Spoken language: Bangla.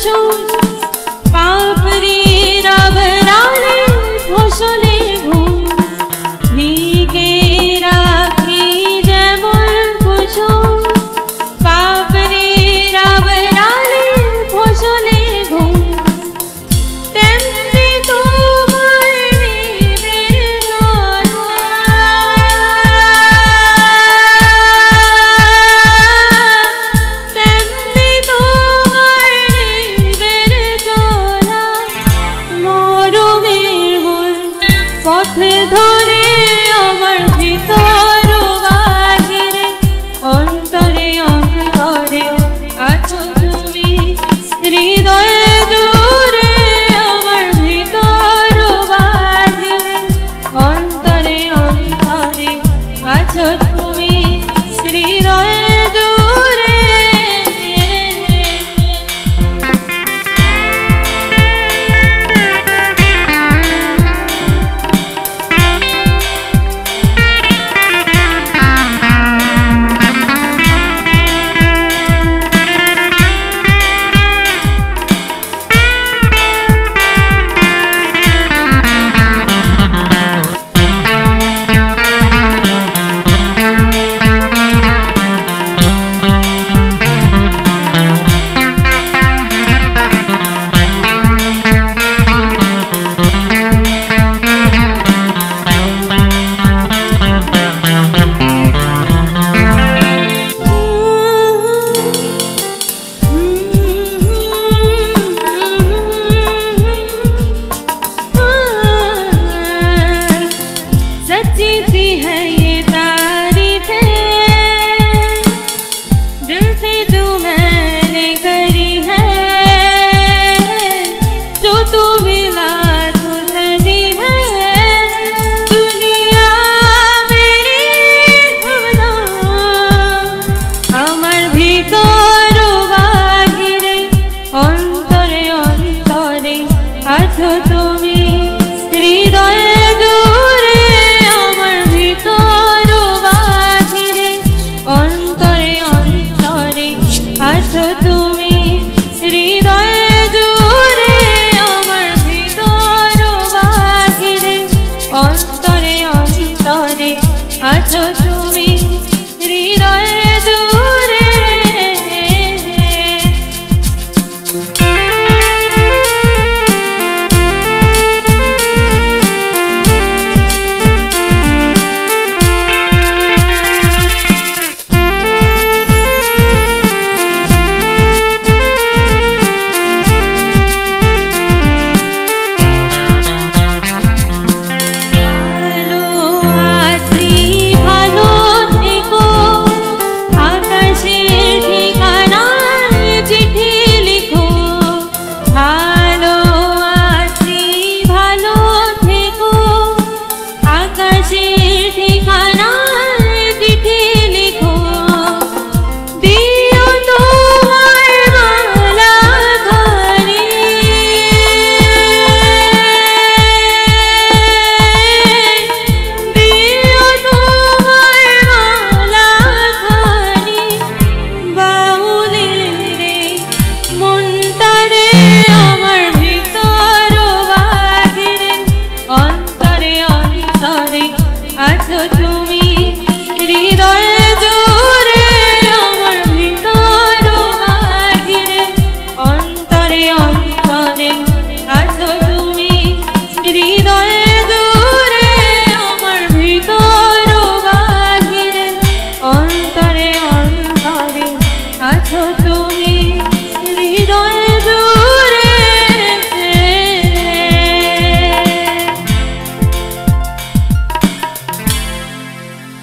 কুসুম পাপড়ির আবরালে ফসলে ঘুম ঢেকে রাখি যেমন কুসুম পাপড়ির আবরালে ফসলে ঘুম তেমনি তোমার নিবের তেমনি তোমার নিবের চলা মরমের মন পথ ধরে আমার ভিতর বাহিরে অন্তরে অন্তরে আছো তুমি হৃদয় জুড়ে আমার ভিতর বাহিরে অন্তরে অন্তরে আছো তুমি হৃদয় জুড়ে सच्ची है ये तारीफें दिल से जो मैंने करी है जो तू मिला तो सजी है दुनिया मेरी भावना আমার ভিতর বাহিরে অন্তরে অন্তরে আছো তুমি হৃদয়ে জুড়ে আমার ভিতর বাহিরে অন্তরে অন্তরে আছো তুমি হৃদয়ে জুড়ে আমার ভিতর বাহিরে অন্তরে অন্তরে আছো তুমি।